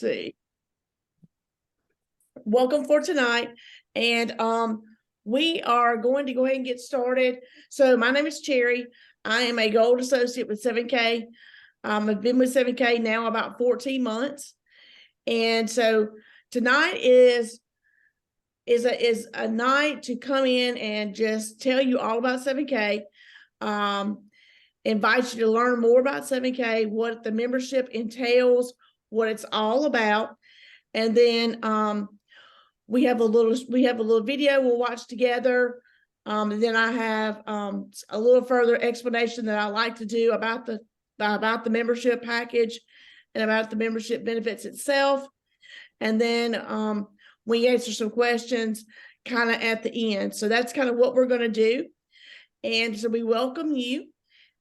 see. Welcome for tonight. And we are going to go ahead and get started. So my name is Cherry. I am a Gold Associate with 7K. I've been with 7K now about 14 months. And so tonight is a night to come in and just tell you all about 7K. Invite you to learn more about 7K, what the membership entails, what it's all about. And then we have a little video we'll watch together. And then I have a little further explanation that I like to do about the membership package and about the membership benefits itself. And then we answer some questions kind of at the end. So that's kind of what we're going to do. And so we welcome you.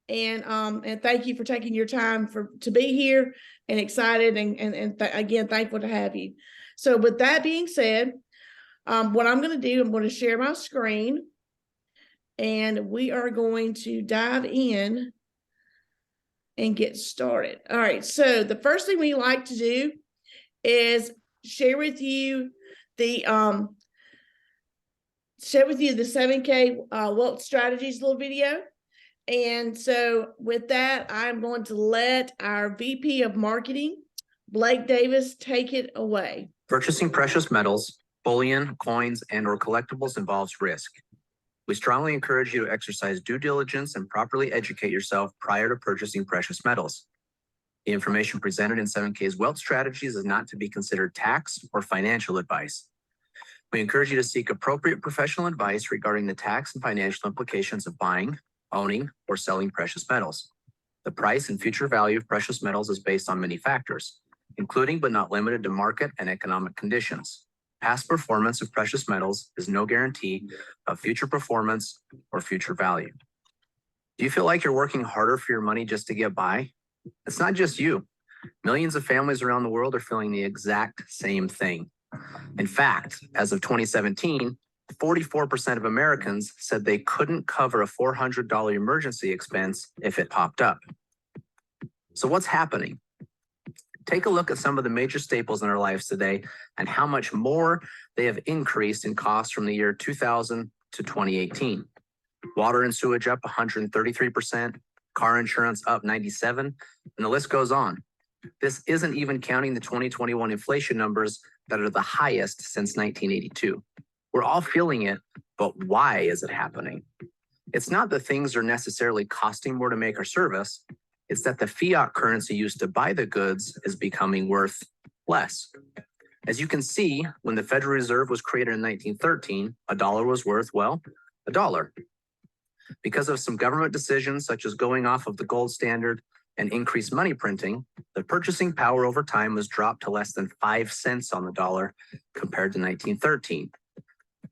And thank you for taking your time to be here, and excited and again, thankful to have you. So with that being said, what I'm going to do, I'm going to share my screen, and we are going to dive in and get started. All right. So the first thing we like to do is share with you the 7K Wealth Strategies little video. And so with that, I'm going to let our VP of Marketing, Blake Davis, take it away. Purchasing precious metals, bullion, coins, and/or collectibles involves risk. We strongly encourage you to exercise due diligence and properly educate yourself prior to purchasing precious metals. The information presented in 7K's Wealth Strategies is not to be considered tax or financial advice. We encourage you to seek appropriate professional advice regarding the tax and financial implications of buying, owning, or selling precious metals. The price and future value of precious metals is based on many factors, including but not limited to market and economic conditions. Past performance of precious metals is no guarantee of future performance or future value. Do you feel like you're working harder for your money just to get by? It's not just you. Millions of families around the world are feeling the exact same thing. In fact, as of 2017, 44% of Americans said they couldn't cover a $400 emergency expense if it popped up. So what's happening? Take a look at some of the major staples in our lives today and how much more they have increased in cost from the year 2000 to 2018. Water and sewage up 133%, car insurance up 97%, and the list goes on. This isn't even counting the 2021 inflation numbers that are the highest since 1982. We're all feeling it, but why is it happening? It's not that things are necessarily costing more to make our service. It's that the fiat currency used to buy the goods is becoming worth less. As you can see, when the Federal Reserve was created in 1913, a dollar was worth, well, a dollar. Because of some government decisions, such as going off of the gold standard and increased money printing, the purchasing power over time was dropped to less than 5 cents on the dollar compared to 1913.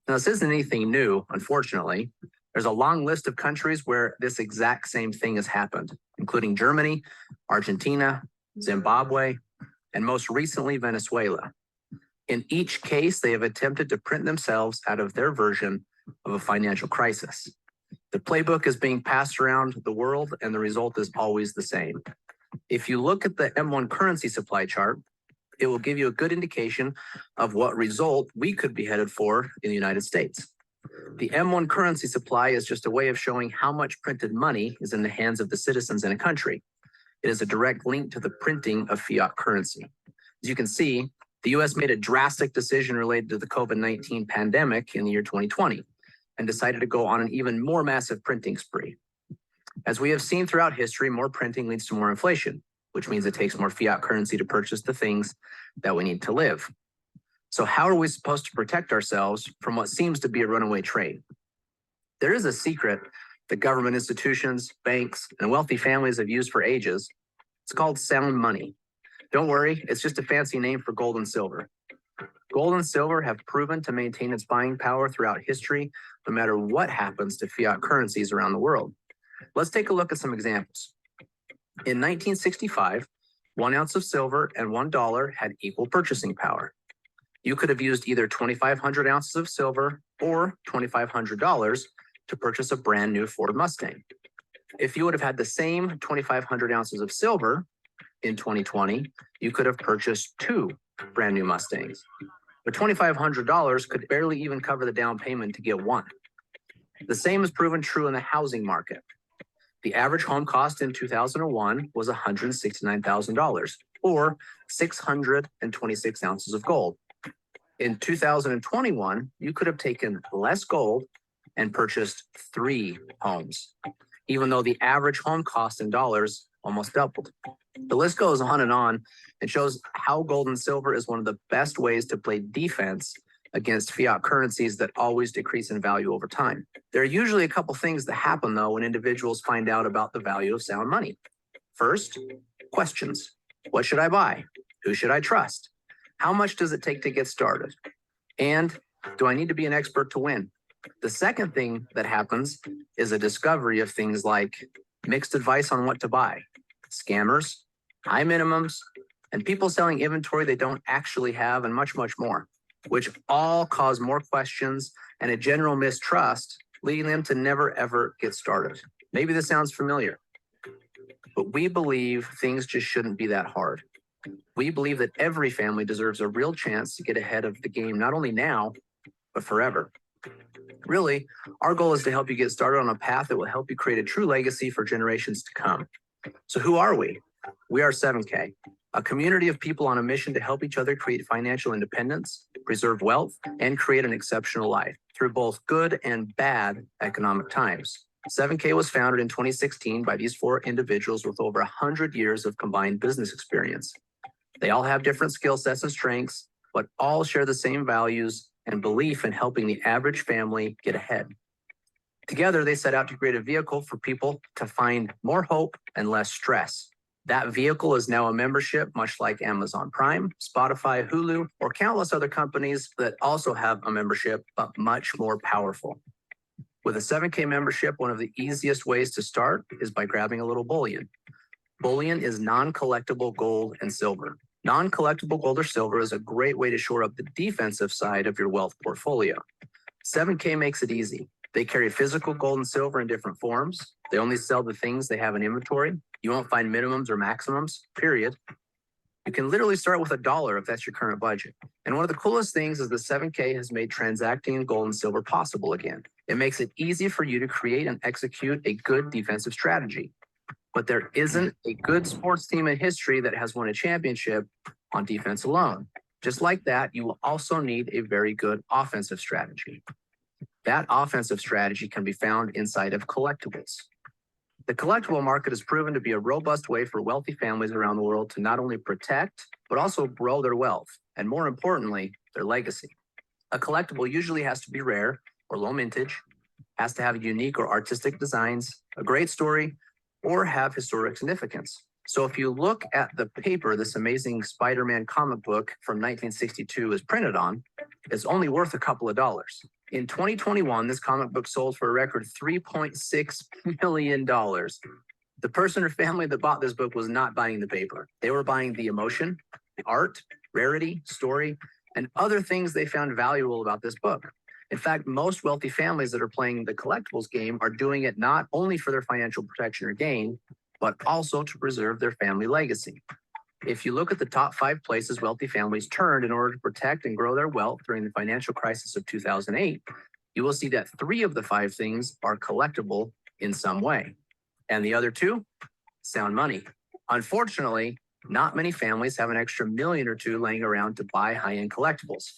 Now, this isn't anything new, unfortunately. There's a long list of countries where this exact same thing has happened, including Germany, Argentina, Zimbabwe, and most recently, Venezuela. In each case, they have attempted to print themselves out of their version of a financial crisis. The playbook is being passed around the world, and the result is always the same. If you look at the M1 currency supply chart, it will give you a good indication of what result we could be headed for in the United States. The M1 currency supply is just a way of showing how much printed money is in the hands of the citizens in a country. It is a direct link to the printing of fiat currency. As you can see, the US made a drastic decision related to the COVID-19 pandemic in the year 2020 and decided to go on an even more massive printing spree. As we have seen throughout history, more printing leads to more inflation, which means it takes more fiat currency to purchase the things that we need to live. So how are we supposed to protect ourselves from what seems to be a runaway train? There is a secret that government institutions, banks, and wealthy families have used for ages. It's called sound money. Don't worry, it's just a fancy name for gold and silver. Gold and silver have proven to maintain its buying power throughout history, no matter what happens to fiat currencies around the world. Let's take a look at some examples. In 1965, 1 ounce of silver and $1 had equal purchasing power. You could have used either 2,500 ounces of silver or $2,500 to purchase a brand new Ford Mustang. If you would have had the same 2,500 ounces of silver, In 2020, you could have purchased 2 brand new Mustangs. But $2,500 could barely even cover the down payment to get one. The same is proven true in the housing market. The average home cost in 2001 was $169,000, or 626 ounces of gold. In 2021, you could have taken less gold and purchased 3 homes, even though the average home cost in dollars almost doubled. The list goes on and shows how gold and silver is one of the best ways to play defense against fiat currencies that always decrease in value over time. There are usually a couple things that happen, though, when individuals find out about the value of sound money. First, questions. What should I buy? Who should I trust? How much does it take to get started? And do I need to be an expert to win? The second thing that happens is a discovery of things like mixed advice on what to buy, scammers, high minimums, and people selling inventory they don't actually have, and much, much more, which all cause more questions and a general mistrust, leading them to never, ever get started. Maybe this sounds familiar, but we believe things just shouldn't be that hard. We believe that every family deserves a real chance to get ahead of the game, not only now, but forever. Really, our goal is to help you get started on a path that will help you create a true legacy for generations to come. So who are we? We are 7K, a community of people on a mission to help each other create financial independence, preserve wealth, and create an exceptional life through both good and bad economic times. 7K was founded in 2016 by these 4 individuals with over 100 years of combined business experience. They all have different skill sets and strengths, but all share the same values and belief in helping the average family get ahead. Together, they set out to create a vehicle for people to find more hope and less stress. That vehicle is now a membership, much like Amazon Prime, Spotify, Hulu, or countless other companies that also have a membership, but much more powerful. With a 7K membership, one of the easiest ways to start is by grabbing a little bullion. Bullion is non-collectible gold and silver. Non-collectible gold or silver is a great way to shore up the defensive side of your wealth portfolio. 7K makes it easy. They carry physical gold and silver in different forms. They only sell the things they have in inventory. You won't find minimums or maximums, period. You can literally start with $1 if that's your current budget. And one of the coolest things is the 7K has made transacting in gold and silver possible again. It makes it easy for you to create and execute a good defensive strategy. But there isn't a good sports team in history that has won a championship on defense alone. Just like that, you will also need a very good offensive strategy. That offensive strategy can be found inside of collectibles. The collectible market has proven to be a robust way for wealthy families around the world to not only protect, but also grow their wealth, and more importantly, their legacy. A collectible usually has to be rare or low mintage, has to have unique or artistic designs, a great story, or have historic significance. So if you look at the paper this amazing Spider-Man comic book from 1962 is printed on, it's only worth a couple of dollars. In 2021, this comic book sold for a record $3.6 million. The person or family that bought this book was not buying the paper. They were buying the emotion, the art, rarity, story, and other things they found valuable about this book. In fact, most wealthy families that are playing the collectibles game are doing it not only for their financial protection or gain, but also to preserve their family legacy. If you look at the top 5 places wealthy families turned in order to protect and grow their wealth during the financial crisis of 2008, you will see that 3 of the 5 things are collectible in some way. And the other 2, sound money. Unfortunately, not many families have an extra $1 million or $2 laying around to buy high-end collectibles,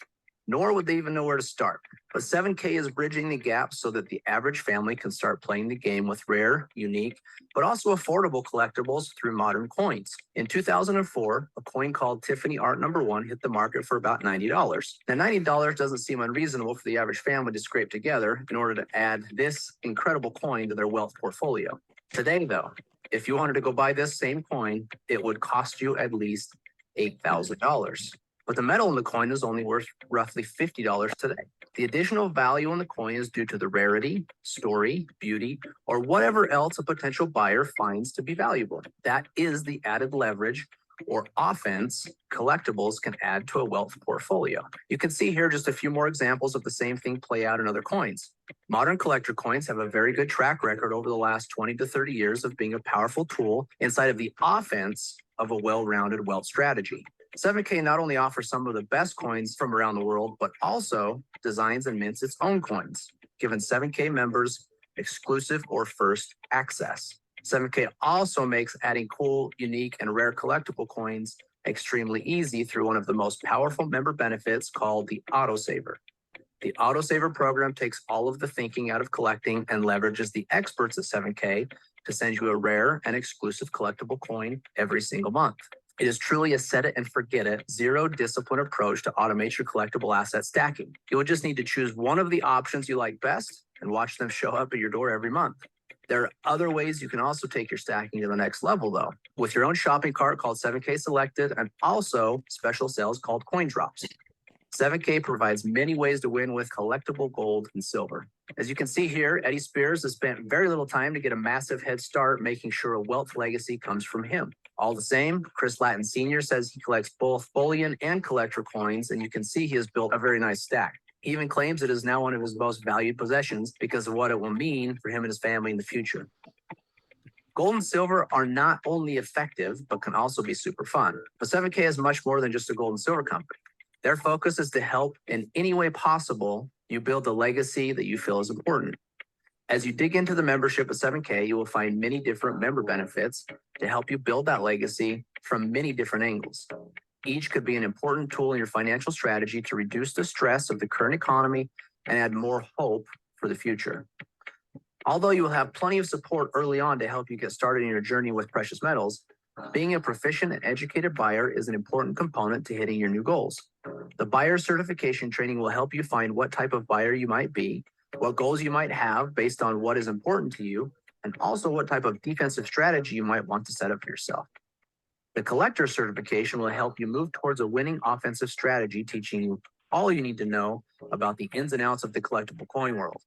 nor would they even know where to start. But 7K is bridging the gap so that the average family can start playing the game with rare, unique, but also affordable collectibles through modern coins. In 2004, a coin called Tiffany Art No. 1 hit the market for about $90. Now, $90 doesn't seem unreasonable for the average family to scrape together in order to add this incredible coin to their wealth portfolio. Today, though, if you wanted to go buy this same coin, it would cost you at least $8,000. But the metal in the coin is only worth roughly $50 today. The additional value in the coin is due to the rarity, story, beauty, or whatever else a potential buyer finds to be valuable. That is the added leverage or offense, collectibles can add to a wealth portfolio. You can see here just a few more examples of the same thing play out in other coins. Modern collector coins have a very good track record over the last 20 to 30 years of being a powerful tool inside of the offense of a well-rounded wealth strategy. 7K not only offers some of the best coins from around the world, but also designs and mints its own coins, giving 7K members exclusive or first access. 7K also makes adding cool, unique, and rare collectible coins extremely easy through one of the most powerful member benefits called the Autosaver. The Autosaver program takes all of the thinking out of collecting and leverages the experts at 7K to send you a rare and exclusive collectible coin every single month. It is truly a set it and forget it, zero discipline approach to automate your collectible asset stacking. You will just need to choose one of the options you like best and watch them show up at your door every month. There are other ways you can also take your stacking to the next level, though, with your own shopping cart called 7K Selected and also special sales called Coin Drops. 7K provides many ways to win with collectible gold and silver. As you can see here, Eddie Spears has spent very little time to get a massive head start, making sure a wealth legacy comes from him. All the same, Chris Latin Sr. says he collects both bullion and collector coins, and you can see he has built a very nice stack. He even claims it is now one of his most valued possessions because of what it will mean for him and his family in the future. Gold and silver are not only effective, but can also be super fun. But 7K is much more than just a gold and silver company. Their focus is to help in any way possible you build a legacy that you feel is important. As you dig into the membership at 7K, you will find many different member benefits to help you build that legacy from many different angles. Each could be an important tool in your financial strategy to reduce the stress of the current economy and add more hope for the future. Although you will have plenty of support early on to help you get started in your journey with precious metals, being a proficient and educated buyer is an important component to hitting your new goals. The buyer certification training will help you find what type of buyer you might be, what goals you might have based on what is important to you, and also what type of defensive strategy you might want to set up for yourself. The collector certification will help you move towards a winning offensive strategy, teaching you all you need to know about the ins and outs of the collectible coin world,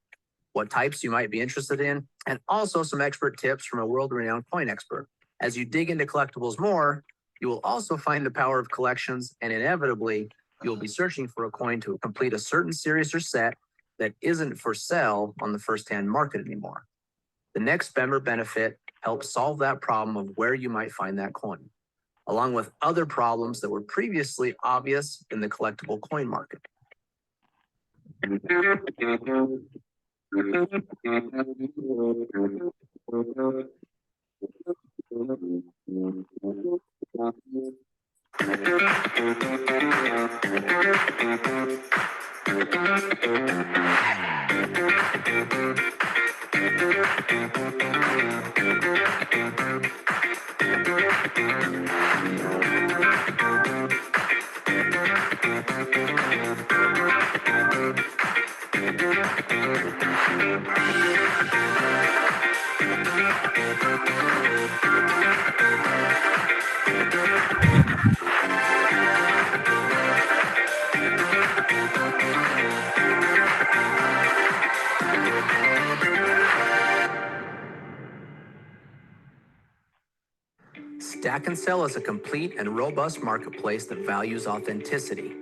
what types you might be interested in, and also some expert tips from a world-renowned coin expert. As you dig into collectibles more, you will also find the power of collections, and inevitably, you'll be searching for a coin to complete a certain series or set that isn't for sale on the first-hand market anymore. The next member benefit helps solve that problem of where you might find that coin, along with other problems that were previously obvious in the collectible coin market. Stack and Sell is a complete and robust marketplace that values authenticity.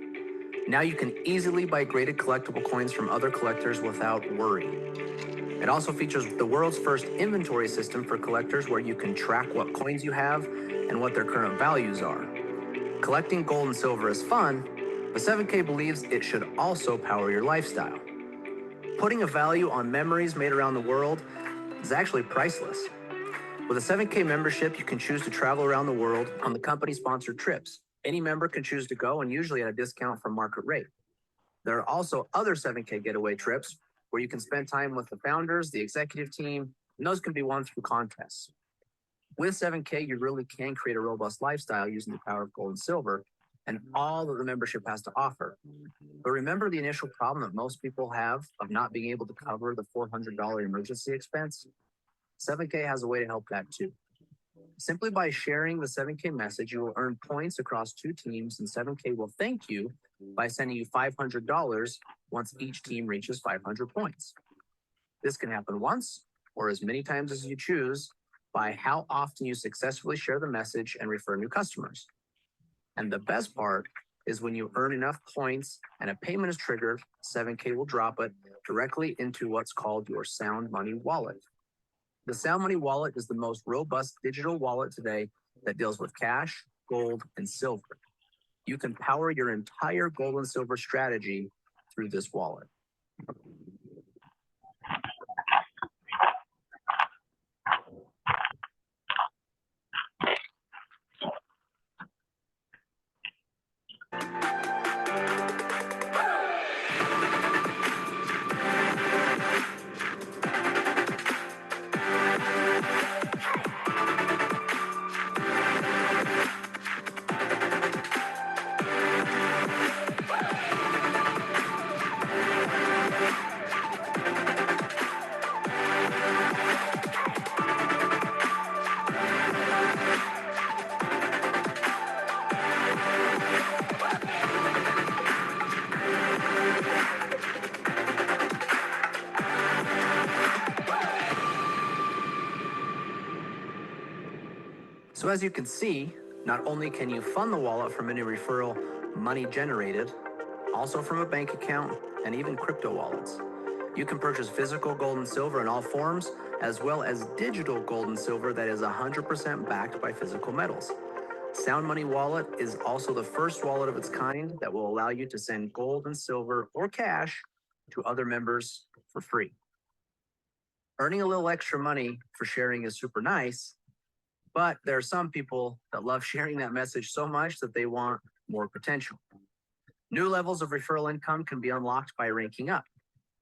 Now you can easily buy graded collectible coins from other collectors without worry. It also features the world's first inventory system for collectors where you can track what coins you have and what their current values are. Collecting gold and silver is fun, but 7K believes it should also power your lifestyle. Putting a value on memories made around the world is actually priceless. With a 7K membership, you can choose to travel around the world on the company-sponsored trips. Any member can choose to go, and usually at a discount from market rate. There are also other 7K getaway trips where you can spend time with the founders, the executive team, and those can be won through contests. With 7K, you really can create a robust lifestyle using the power of gold and silver and all that the membership has to offer. But remember the initial problem that most people have of not being able to cover the $400 emergency expense? 7K has a way to help that too. Simply by sharing the 7K message, you will earn points across 2 teams, and 7K will thank you by sending you $500 once each team reaches 500 points. This can happen once or as many times as you choose by how often you successfully share the message and refer new customers. And the best part is when you earn enough points and a payment is triggered, 7K will drop it directly into what's called your Sound Money wallet. The Sound Money wallet is the most robust digital wallet today that deals with cash, gold, and silver. You can power your entire gold and silver strategy through this wallet. So as you can see, not only can you fund the wallet from any referral money generated, also from a bank account and even crypto wallets. You can purchase physical gold and silver in all forms, as well as digital gold and silver that is 100% backed by physical metals. Sound Money Wallet is also the first wallet of its kind that will allow you to send gold and silver or cash to other members for free. Earning a little extra money for sharing is super nice, but there are some people that love sharing that message so much that they want more potential. New levels of referral income can be unlocked by ranking up,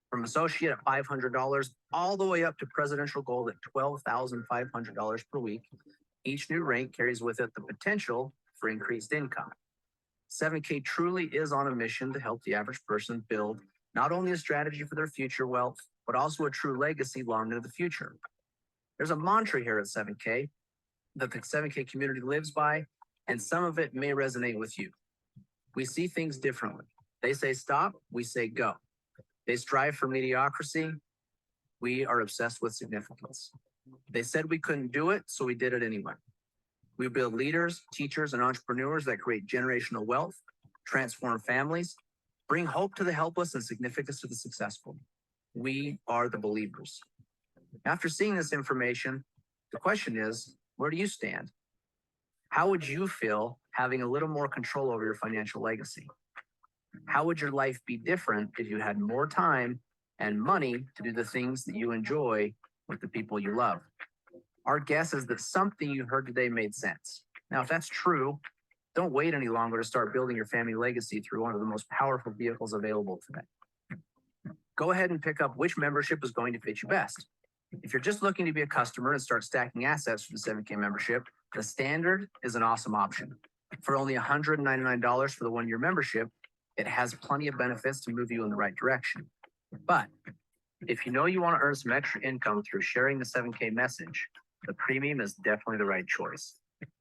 from associate at $500 all the way up to presidential gold at $12,500 per week. Each new rank carries with it the potential for increased income. 7K truly is on a mission to help the average person build not only a strategy for their future wealth, but also a true legacy long into the future. There's a mantra here at 7K that the 7K community lives by, and some of it may resonate with you. We see things differently. They say stop, we say go. They strive for mediocrity. We are obsessed with significance. They said we couldn't do it, so we did it anyway. We build leaders, teachers, and entrepreneurs that create generational wealth, transform families, bring hope to the helpless, and significance to the successful. We are the believers. After seeing this information, the question is, where do you stand? How would you feel having a little more control over your financial legacy? How would your life be different if you had more time and money to do the things that you enjoy with the people you love? Our guess is that something you heard today made sense. Now, if that's true, don't wait any longer to start building your family legacy through one of the most powerful vehicles available today. Go ahead and pick up which membership is going to fit you best. If you're just looking to be a customer and start stacking assets for the 7K membership, the standard is an awesome option. For only $199 for the 1-year membership, it has plenty of benefits to move you in the right direction. But if you know you want to earn some extra income through sharing the 7K message, the premium is definitely the right choice.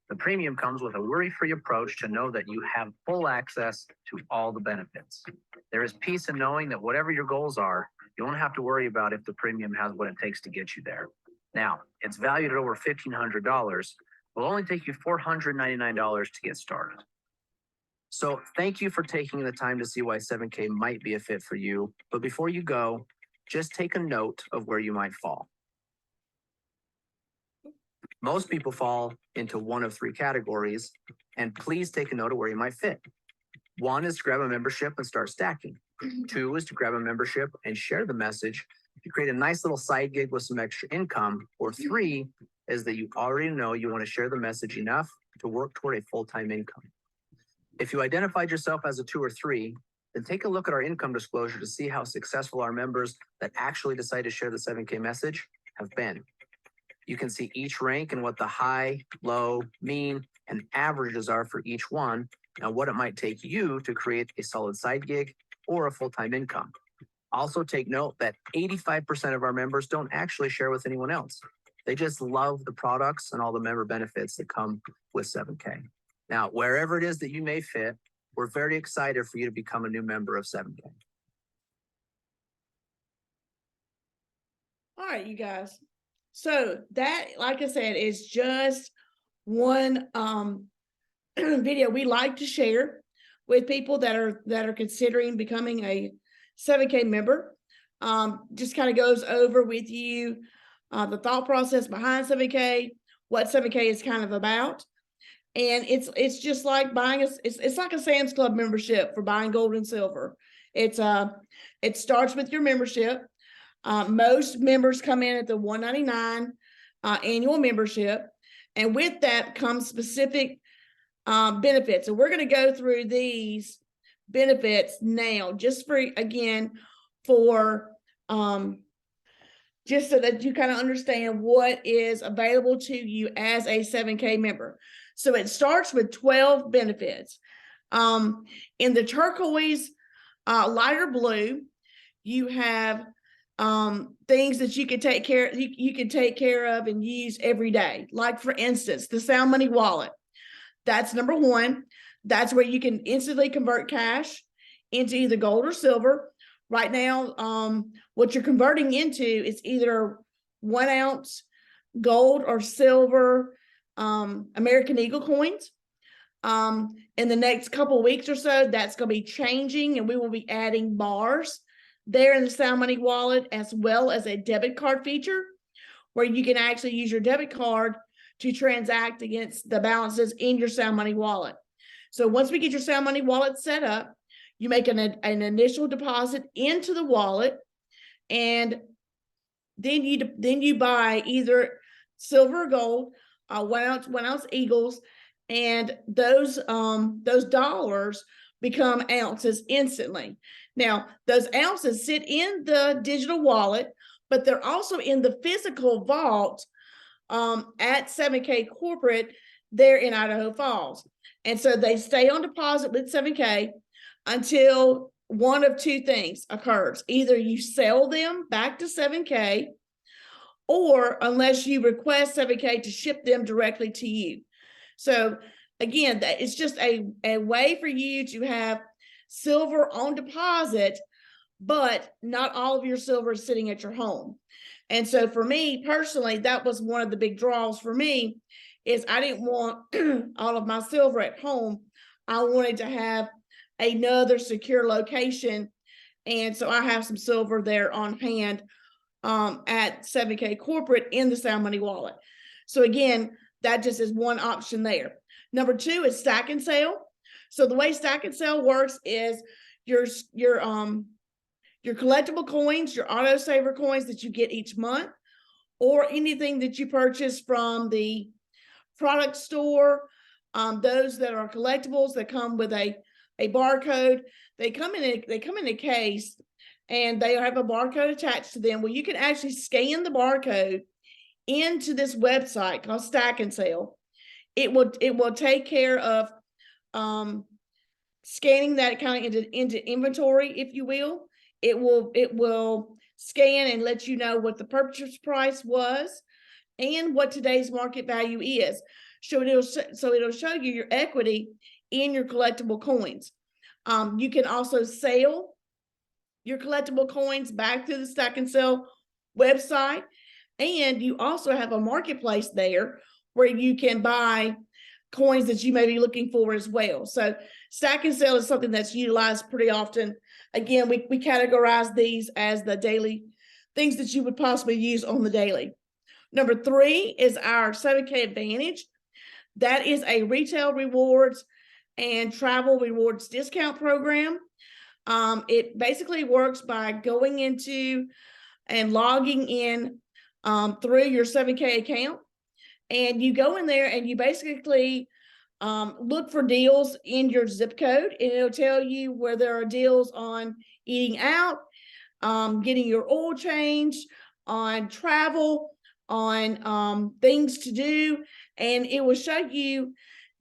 The premium comes with a worry-free approach to know that you have full access to all the benefits. There is peace in knowing that whatever your goals are, you won't have to worry about if the premium has what it takes to get you there. Now, it's valued at over $1,500. It will only take you $499 to get started. So thank you for taking the time to see why 7K might be a fit for you. But before you go, just take a note of where you might fall. Most people fall into one of 3 categories, and please take a note of where you might fit. 1 is to grab a membership and start stacking. 2 is to grab a membership and share the message to create a nice little side gig with some extra income. Or 3 is that you already know you want to share the message enough to work toward a full-time income. If you identified yourself as a 2 or 3, then take a look at our income disclosure to see how successful our members that actually decide to share the 7K message have been. You can see each rank and what the high, low, mean, and averages are for each one, and what it might take you to create a solid side gig or a full-time income. Also take note that 85% of our members don't actually share with anyone else. They just love the products and all the member benefits that come with 7K. Now, wherever it is that you may fit, we're very excited for you to become a new member of 7K. All right, you guys. So that, like I said, is just one video we like to share with people that are considering becoming a 7K member. Just kind of goes over with you the thought process behind 7K, what 7K is kind of about. And it's just like buying it's like a Sam's Club membership for buying gold and silver. It starts with your membership. Most members come in at the $199 annual membership, and with that comes specific benefits. And we're going to go through these benefits now, just for just so that you kind of understand what is available to you as a 7K member. So it starts with 12 benefits. In the turquoise, lighter blue, you have things that you can take care of and use every day. Like, for instance, the Sound Money wallet. That's number one. That's where you can instantly convert cash into either gold or silver. Right now, what you're converting into is either 1 ounce gold or silver American Eagle coins. In the next couple of weeks or so, that's going to be changing, and we will be adding bars there in the Sound Money wallet, as well as a debit card feature where you can actually use your debit card to transact against the balances in your Sound Money wallet. So once we get your Sound Money wallet set up, you make an initial deposit into the wallet, and then you buy either silver or gold, 1 ounce Eagles, and those dollars become ounces instantly. Now, those ounces sit in the digital wallet, but they're also in the physical vault at 7K Corporate there in Idaho Falls. And so they stay on deposit with 7K until one of two things occurs. Either you sell them back to 7K, or unless you request 7K to ship them directly to you. So again, that it's just a way for you to have silver on deposit, but not all of your silver is sitting at your home. And so for me personally, that was one of the big draws for me, is I didn't want all of my silver at home. I wanted to have another secure location. And so I have some silver there on hand at 7K Corporate in the Sound Money wallet. So again, that just is one option there. Number two is stack and sell. So the way stack and sell works is your collectible coins, your autosaver coins that you get each month, or anything that you purchase from the product store, those that are collectibles that come with a barcode. They come in a case, and they have a barcode attached to them. Well, you can actually scan the barcode into this website called Stack and Sell. It will take care of scanning that kind of into inventory, if you will. It will scan and let you know what the purchase price was and what today's market value is. So it'll show you your equity in your collectible coins. You can also sell your collectible coins back through the Stack and Sell website, and you also have a marketplace there where you can buy coins that you may be looking for as well. So Stack and Sell is something that's utilized pretty often. Again, we categorize these as the daily things that you would possibly use on the daily. Number three is our 7K Advantage. That is a retail rewards and travel rewards discount program. It basically works by going into and logging in through your 7K account, and you go in there and you basically look for deals in your zip code, and it'll tell you where there are deals on eating out, getting your oil changed, on travel, on things to do, and it will show you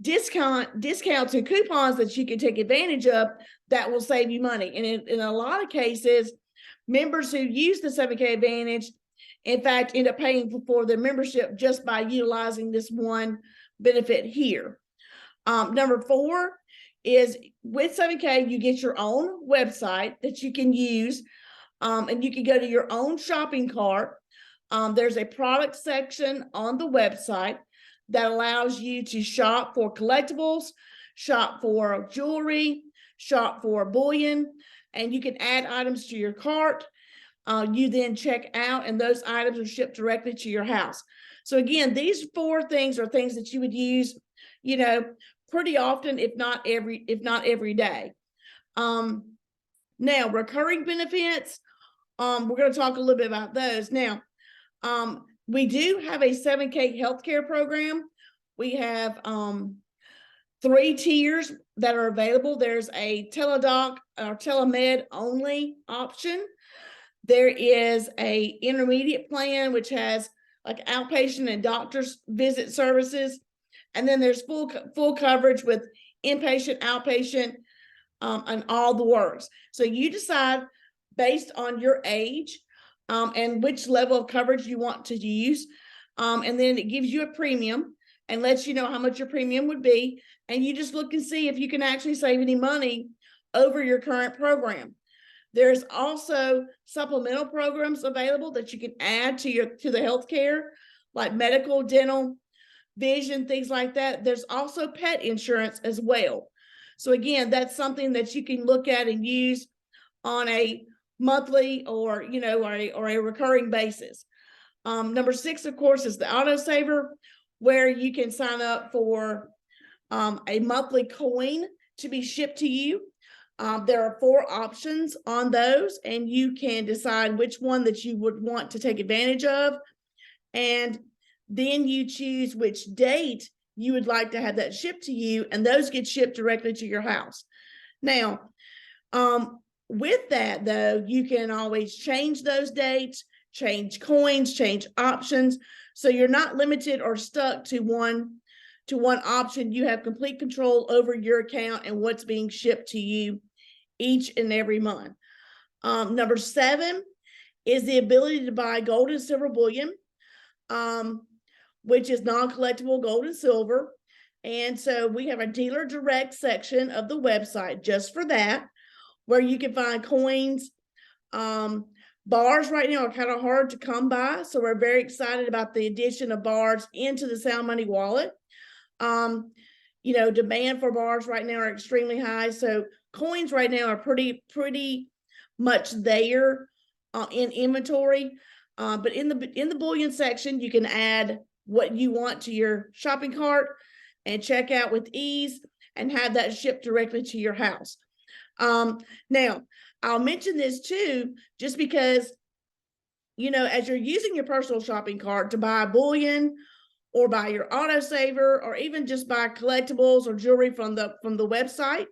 discounts and coupons that you can take advantage of that will save you money. And in a lot of cases, members who use the 7K Advantage, in fact, end up paying for their membership just by utilizing this one benefit here. Number four is with 7K, you get your own website that you can use, and you can go to your own shopping cart. There's a product section on the website that allows you to shop for collectibles, shop for jewelry, shop for bullion, and you can add items to your cart. You then check out, and those items are shipped directly to your house. So again, these 4 things are things that you would use, you know, pretty often, if not every day. Now, recurring benefits, we're going to talk a little bit about those. Now, we do have a 7K healthcare program. We have 3 tiers that are available. There's a teledoc or telemed only option. There is a intermediate plan, which has like outpatient and doctor's visit services. And then there's full coverage with inpatient, outpatient, and all the works. So you decide based on your age and which level of coverage you want to use. And then it gives you a premium and lets you know how much your premium would be. And you just look and see if you can actually save any money over your current program. There's also supplemental programs available that you can add to the healthcare, like medical, dental, vision, things like that. There's also pet insurance as well. So again, that's something that you can look at and use on a monthly or a recurring basis. Number 6, of course, is the autosaver, where you can sign up for a monthly coin to be shipped to you. There are 4 options on those, and you can decide which one that you would want to take advantage of. And then you choose which date you would like to have that shipped to you, and those get shipped directly to your house. Now, with that, though, you can always change those dates, change coins, change options. So you're not limited or stuck to one option. You have complete control over your account and what's being shipped to you each and every month. Number 7 is the ability to buy gold and silver bullion, which is non-collectible gold and silver. And so we have a dealer direct section of the website just for that, where you can find coins. Bars right now are kind of hard to come by, so we're very excited about the addition of bars into the Sound Money wallet. Demand for bars right now are extremely high, so coins right now are pretty much there in inventory. But in the bullion section, you can add what you want to your shopping cart and check out with ease and have that shipped directly to your house. Now, I'll mention this too, just because, as you're using your personal shopping cart to buy bullion or buy your autosaver, or even just buy collectibles or jewelry from the website,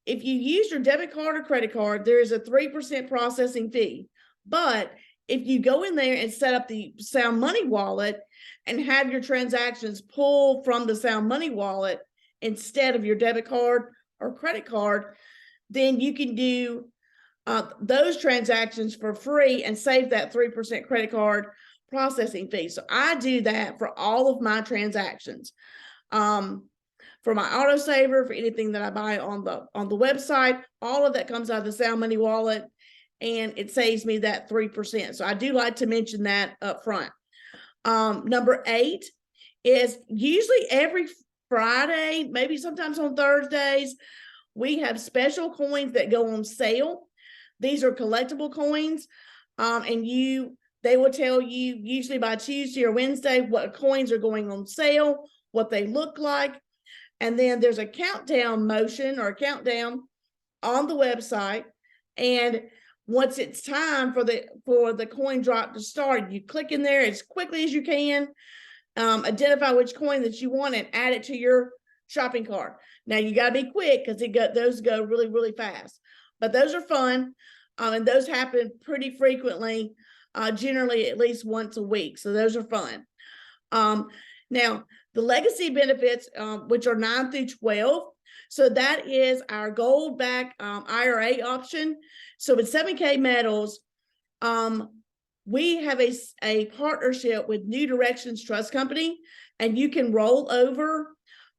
if you use your debit card or credit card, there is a 3% processing fee. But if you go in there and set up the Sound Money wallet and have your transactions pull from the Sound Money wallet instead of your debit card or credit card, then you can do those transactions for free and save that 3% credit card processing fee. So I do that for all of my transactions. For my autosaver, for anything that I buy on the website, all of that comes out of the Sound Money wallet, and it saves me that 3%. So I do like to mention that up front. Number 8 is usually every Friday, maybe sometimes on Thursdays, we have special coins that go on sale. These are collectible coins, and they will tell you usually by Tuesday or Wednesday what coins are going on sale, what they look like. And then there's a countdown motion or a countdown on the website. And once it's time for the coin drop to start, you click in there as quickly as you can, identify which coin that you want and add it to your shopping cart. Now you got to be quick because those go really, really fast. But those are fun, and those happen pretty frequently, generally at least once a week. So those are fun. Now, the legacy benefits, which are 9 through 12. So that is our gold back IRA option. So with 7K Metals, we have a partnership with New Directions Trust Company, and you can roll over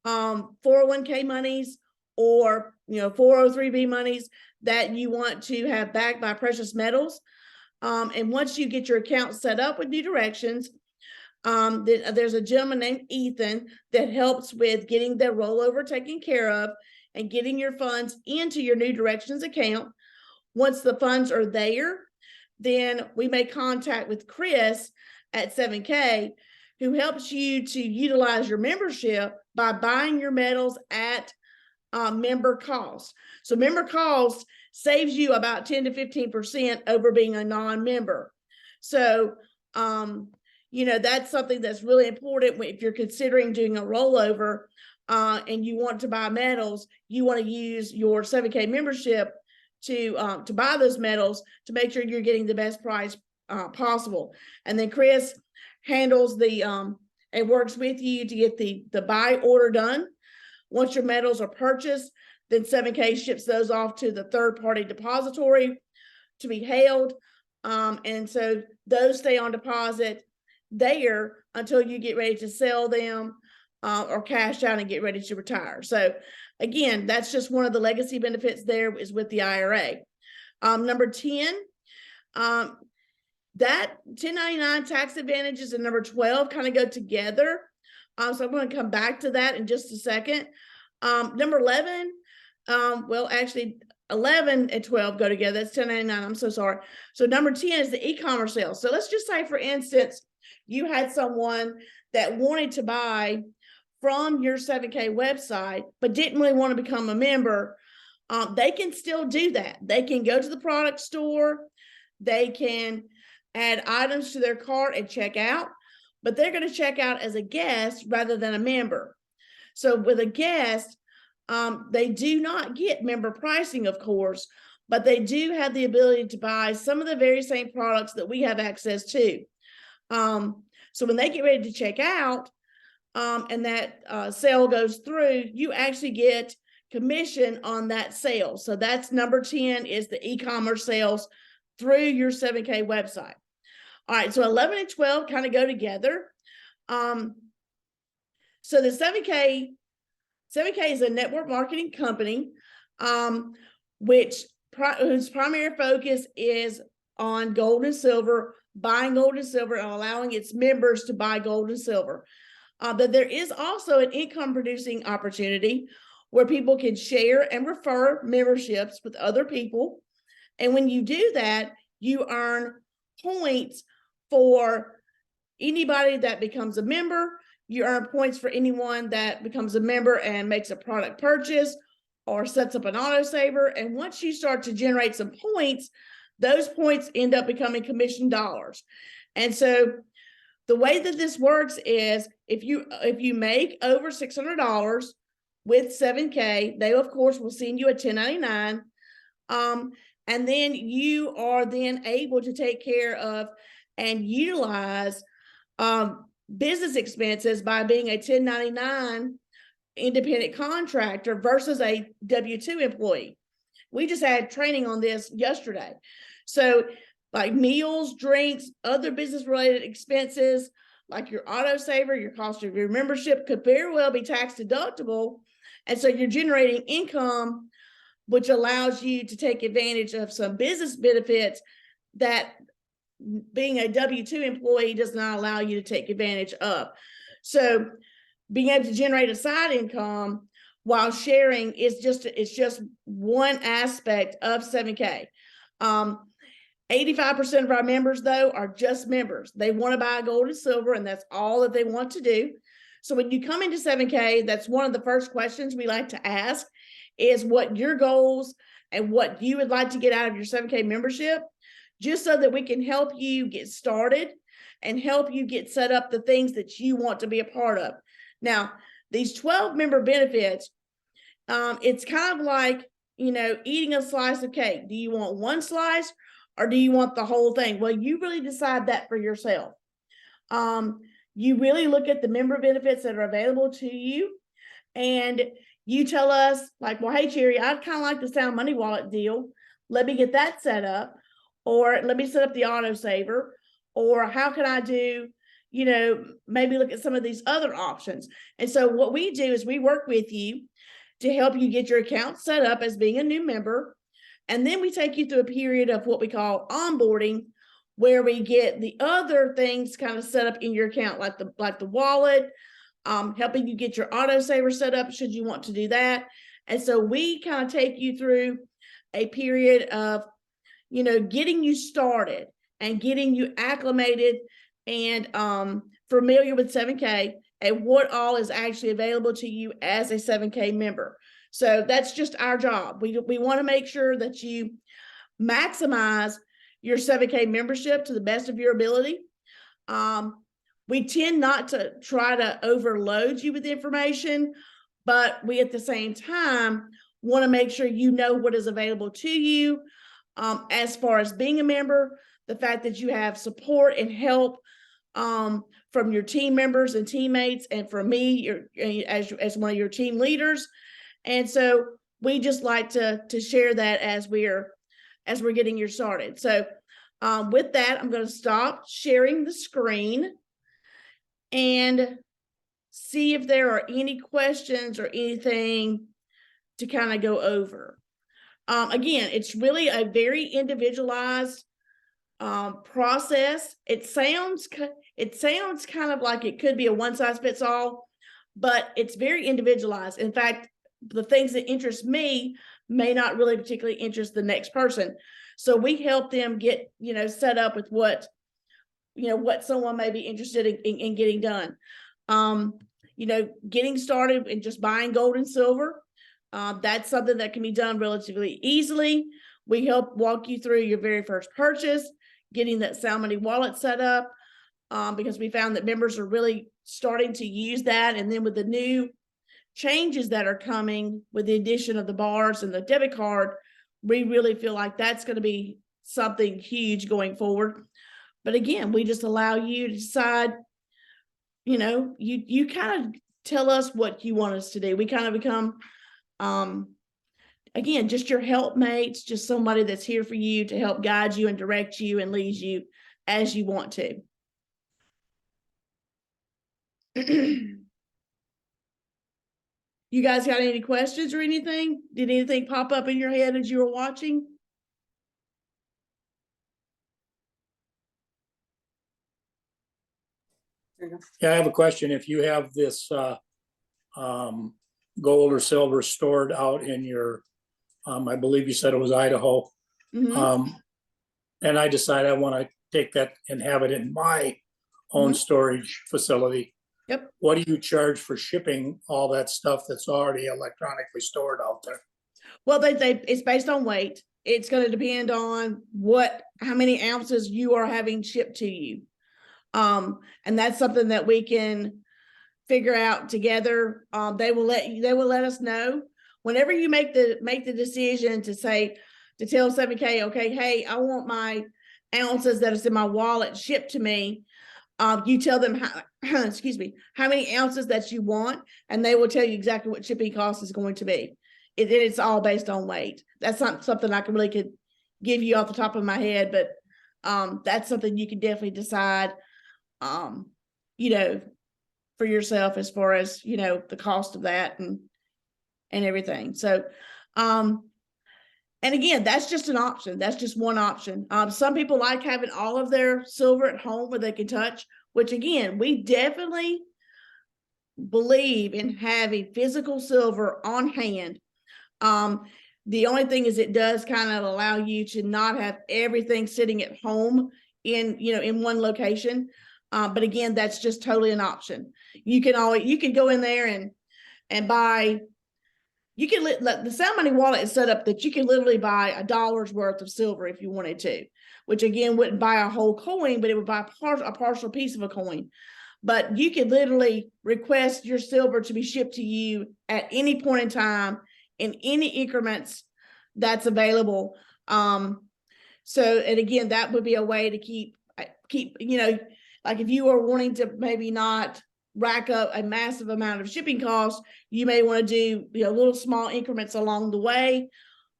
401k monies or 403b monies that you want to have backed by precious metals. And once you get your account set up with New Directions, There's a gentleman named Ethan that helps with getting their rollover taken care of and getting your funds into your New Directions account. Once the funds are there, then we make contact with Chris at 7K, who helps you to utilize your membership by buying your medals at member cost. So member cost saves you about 10 to 15% over being a non-member. So, that's something that's really important if you're considering doing a rollover and you want to buy medals. You want to use your 7K membership to buy those medals to make sure you're getting the best price possible. And then Chris handles and works with you to get the buy order done. Once your medals are purchased, then 7K ships those off to the third-party depository to be held. And so those stay on deposit there until you get ready to sell them or cash out and get ready to retire. So again, that's just one of the legacy benefits there is with the IRA. Number 10, that 1099 tax advantages and number 12 kind of go together. So I'm going to come back to that in just a second. Number 11, actually 11 and 12 go together. That's 1099. I'm so sorry. So number 10 is the e-commerce sales. So let's just say, for instance, you had someone that wanted to buy from your 7K website, but didn't really want to become a member. They can still do that. They can go to the product store. They can add items to their cart and check out, but they're going to check out as a guest rather than a member. So with a guest, they do not get member pricing, of course, but they do have the ability to buy some of the very same products that we have access to. So when they get ready to check out and that sale goes through, you actually get commission on that sale. So that's number 10 is the e-commerce sales through your 7K website. All right, so 11 and 12 kind of go together. So the 7K is a network marketing company, whose primary focus is on gold and silver, buying gold and silver and allowing its members to buy gold and silver. But there is also an income producing opportunity where people can share and refer memberships with other people. And when you do that, you earn points for anybody that becomes a member. You earn points for anyone that becomes a member and makes a product purchase or sets up an autosaver. And once you start to generate some points, those points end up becoming commission dollars. And so the way that this works is if you make over $600 with 7K, they of course will send you a 1099. And then you are then able to take care of and utilize business expenses by being a 1099 independent contractor versus a W-2 employee. We just had training on this yesterday. So like meals, drinks, other business related expenses, like your autosaver, your cost of your membership could very well be tax deductible. And so you're generating income, which allows you to take advantage of some business benefits that being a W-2 employee does not allow you to take advantage of. So being able to generate a side income while sharing is just one aspect of 7K. 85% of our members, though, are just members. They want to buy gold and silver, and that's all that they want to do. So when you come into 7K, that's one of the first questions we like to ask is what your goals and what you would like to get out of your 7K membership, just so that we can help you get started and help you get set up the things that you want to be a part of. Now, these 12 member benefits, it's kind of like, eating a slice of cake. Do you want one slice or do you want the whole thing? Well, you really decide that for yourself. You really look at the member benefits that are available to you, and you tell us like, well, hey, Cherry, I'd kind of like the Sound Money Wallet deal. Let me get that set up, or let me set up the autosaver, or how can I do, maybe look at some of these other options. And so what we do is we work with you to help you get your account set up as being a new member. And then we take you through a period of what we call onboarding, where we get the other things kind of set up in your account, like the wallet, helping you get your autosaver set up should you want to do that. And so we kind of take you through a period of, getting you started and getting you acclimated and familiar with 7K and what all is actually available to you as a 7K member. So that's just our job. We want to make sure that you maximize your 7K membership to the best of your ability. We tend not to try to overload you with information, but we at the same time want to make sure you know what is available to you as far as being a member, the fact that you have support and help from your team members and teammates, and from me, as one of your team leaders. And so we just like to share that as we're getting you started. So with that, I'm going to stop sharing the screen and see if there are any questions or anything to kind of go over. Again, it's really a very individualized process. It sounds kind of like it could be a one-size-fits-all, but it's very individualized. In fact, the things that interest me may not really particularly interest the next person. So we help them get, set up with what someone may be interested in getting done. Getting started and just buying gold and silver. That's something that can be done relatively easily. We help walk you through your very first purchase, getting that Sound Money wallet set up, because we found that members are really starting to use that. And then with the new changes that are coming with the addition of the bars and the debit card, we really feel like that's going to be something huge going forward. But again, we just allow you to decide, you kind of tell us what you want us to do. We kind of become, again, just your helpmates, just somebody that's here for you to help guide you and direct you and lead you as you want to. You guys got any questions or anything? Did anything pop up in your head as you were watching? Yeah, I have a question. If you have this gold or silver stored out in your, I believe you said it was Idaho, Mm-hmm. and I decide I want to take that and have it in my own storage facility. Yep. What do you charge for shipping all that stuff that's already electronically stored out there? Well, it's based on weight. It's going to depend on how many ounces you are having shipped to you. And that's something that we can figure out together. They will let us know whenever you make the decision to tell 7K, okay, hey, I want my ounces that is in my wallet shipped to me. You tell them how many ounces that you want, and they will tell you exactly what shipping cost is going to be. It's all based on weight. That's not something I could give you off the top of my head, but that's something you can definitely decide, for yourself as far as, the cost of that and everything. So, and again, that's just an option. That's just one option. Some people like having all of their silver at home where they can touch, which again, we definitely believe in having physical silver on hand. The only thing is it does kind of allow you to not have everything sitting at home in one location. But again, that's just totally an option. You can go in there and buy. The Sound Money wallet is set up that you can literally buy $1 worth of silver if you wanted to, which again wouldn't buy a whole coin, but it would buy a partial piece of a coin. But you could literally request your silver to be shipped to you at any point in time in any increments that's available. And again, that would be a way to keep, like if you are wanting to maybe not rack up a massive amount of shipping costs, you may want to do little small increments along the way,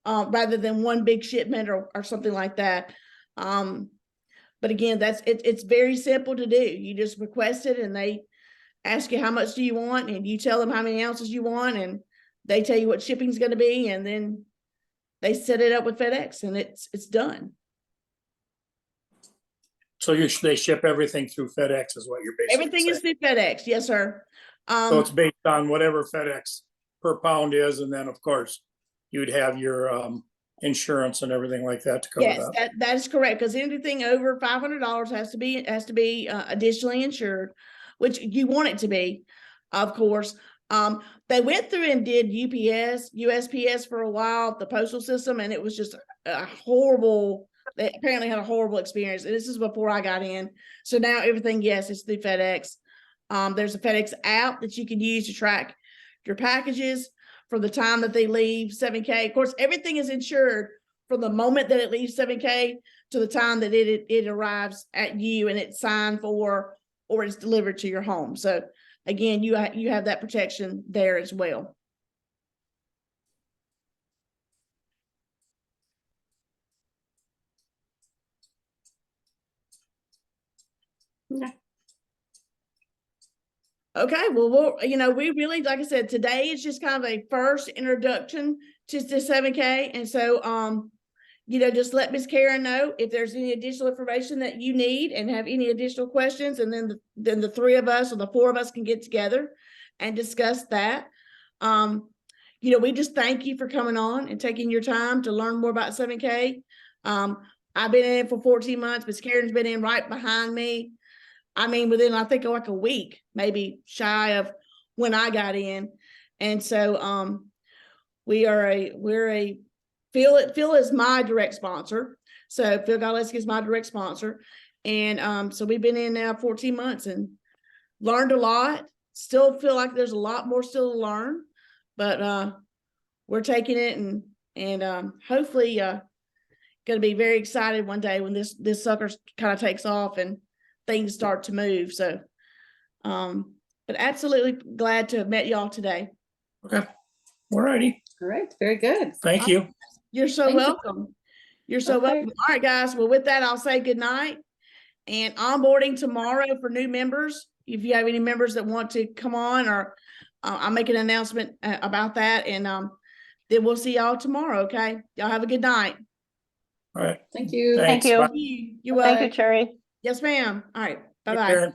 rather than one big shipment or something like that. But again, it's very simple to do. You just request it and they ask you how much do you want, and you tell them how many ounces you want, and they tell you what shipping is going to be, and then they set it up with FedEx and it's done. So they ship everything through FedEx is what you're basically Everything saying. is through FedEx. Yes, sir. So it's based on whatever FedEx per pound is, and then of course you'd have your insurance and everything like that to cover Yes, that. that is correct, because anything over $500 has to be additionally insured, which you want it to be, of course. They went through and did USPS for a while, the postal system, and it was just a horrible. They apparently had a horrible experience. And this is before I got in. So now everything, yes, is through FedEx. There's a FedEx app that you can use to track your packages from the time that they leave 7K. Of course, everything is insured from the moment that it leaves 7K to the time that it arrives at you and it's signed for or it's delivered to your home. So again, you have that protection there as well. Okay, well, we really, like I said, today is just kind of a first introduction to 7K. And so, just let Ms. Karen know if there's any additional information that you need and have any additional questions. And then the three of us or the four of us can get together and discuss that. We just thank you for coming on and taking your time to learn more about 7K. I've been in for 14 months. Ms. Karen's been in right behind me. I mean, within, I think, like a week, maybe shy of when I got in. And so, Phil is my direct sponsor. So Phil Galeski is my direct sponsor. And, so we've been in now 14 months and learned a lot. Still feel like there's a lot more still to learn, but, we're taking it and hopefully, going to be very excited one day when this sucker kind of takes off and things start to move. So, but absolutely glad to have met y'all today. Okay. All righty. All right, very good. Thank you. You're so Thank you. welcome. You're so Okay. welcome. All right, guys. Well, with that, I'll say good night and onboarding tomorrow for new members. If you have any members that want to come on, or I'll make an announcement about that. And then we'll see y'all tomorrow. Okay. Y'all have a good night. All right. Thank you. Thanks. you. Bye. You're Thank welcome. you, Cherry. Yes, ma'am. All right. Take Bye-bye. care.